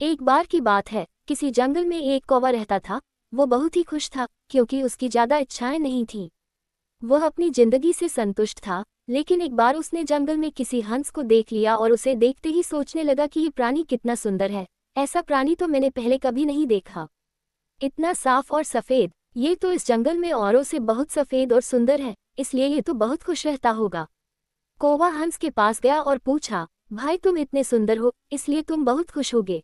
एक बार की बात है, किसी जंगल में एक कौवा रहता था। वो बहुत ही खुश था क्योंकि उसकी ज्यादा इच्छाएं नहीं थीं। वह अपनी जिंदगी से संतुष्ट था, लेकिन एक बार उसने जंगल में किसी हंस को देख लिया और उसे देखते ही सोचने लगा कि ये प्राणी कितना सुंदर है। ऐसा प्राणी तो मैंने पहले कभी नहीं देखा। इतना साफ और सफेद, ये तो इस जंगल में औरों से बहुत सफेद और सुंदर है, इसलिए ये तो बहुत खुश रहता होगा। कौवा हंस के पास गया और पूछा, भाई तुम इतने सुंदर हो, इसलिए तुम बहुत खुश होगे।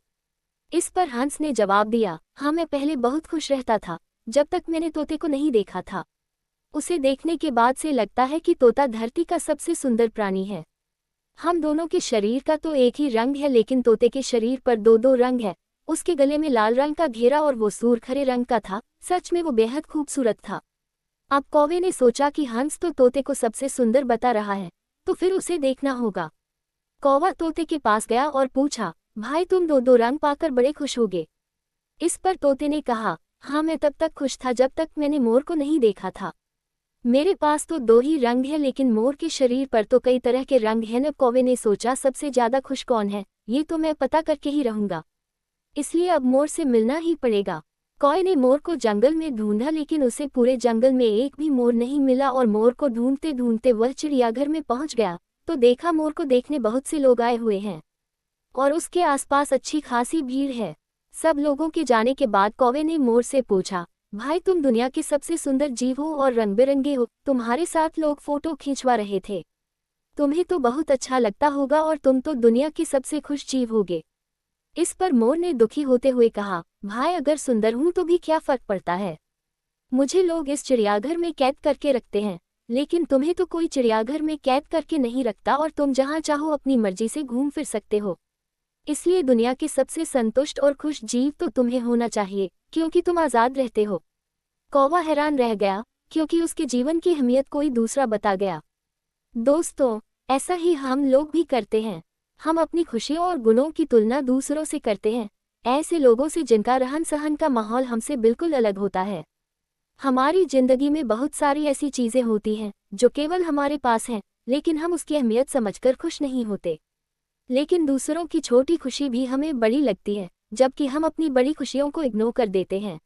इस पर हंस ने जवाब दिया, हाँ मैं पहले बहुत खुश रहता था, जब तक मैंने तोते को नहीं देखा था। उसे देखने के बाद से लगता है कि तोता धरती का सबसे सुंदर प्राणी है। हम दोनों के शरीर का तो एक ही रंग है, लेकिन तोते के शरीर पर दो दो रंग है। उसके गले में लाल रंग का घेरा और वो सूरखरे रंग का था। सच में वो बेहद खूबसूरत था। अब कौवे ने सोचा कि हंस तो तोते को सबसे सुंदर बता रहा है, तो फिर उसे देखना होगा। कौवा तोते के पास गया और पूछा, भाई तुम दो दो रंग पाकर बड़े खुश होगे। इस पर तोते ने कहा, हाँ मैं तब तक खुश था जब तक मैंने मोर को नहीं देखा था। मेरे पास तो दो ही रंग है, लेकिन मोर के शरीर पर तो कई तरह के रंग हैं। न कौवे ने सोचा, सबसे ज्यादा खुश कौन है, ये तो मैं पता करके ही रहूंगा, इसलिए अब मोर से मिलना ही पड़ेगा। कौवे ने मोर को जंगल में ढूंढा, लेकिन उसे पूरे जंगल में एक भी मोर नहीं मिला और मोर को ढूंढते ढूंढते वह चिड़ियाघर में पहुंच गया तो देखा मोर को देखने बहुत से लोग आए हुए हैं और उसके आसपास अच्छी खासी भीड़ है। सब लोगों के जाने के बाद कौवे ने मोर से पूछा, भाई तुम दुनिया के सबसे सुंदर जीव हो और रंग बिरंगे हो, तुम्हारे साथ लोग फोटो खींचवा रहे थे, तुम्हें तो बहुत अच्छा लगता होगा और तुम तो दुनिया के सबसे खुश जीव होगे। इस पर मोर ने दुखी होते हुए कहा, भाई अगर सुंदर हूं तो भी क्या फर्क पड़ता है, मुझे लोग इस चिड़ियाघर में कैद करके रखते हैं, लेकिन तुम्हें तो कोई चिड़ियाघर में कैद करके नहीं रखता और तुम जहां चाहो अपनी मर्जी से घूम फिर सकते हो। इसलिए दुनिया के सबसे संतुष्ट और खुश जीव तो तुम्हें होना चाहिए, क्योंकि तुम आज़ाद रहते हो। कौवा हैरान रह गया, क्योंकि उसके जीवन की अहमियत कोई दूसरा बता गया। दोस्तों, ऐसा ही हम लोग भी करते हैं। हम अपनी खुशियों और गुणों की तुलना दूसरों से करते हैं, ऐसे लोगों से जिनका रहन सहन का माहौल हमसे बिल्कुल अलग होता है। हमारी जिंदगी में बहुत सारी ऐसी चीजें होती हैं जो केवल हमारे पास हैं, लेकिन हम उसकी अहमियत समझकर खुश नहीं होते। लेकिन दूसरों की छोटी खुशी भी हमें बड़ी लगती है, जबकि हम अपनी बड़ी खुशियों को इग्नोर कर देते हैं।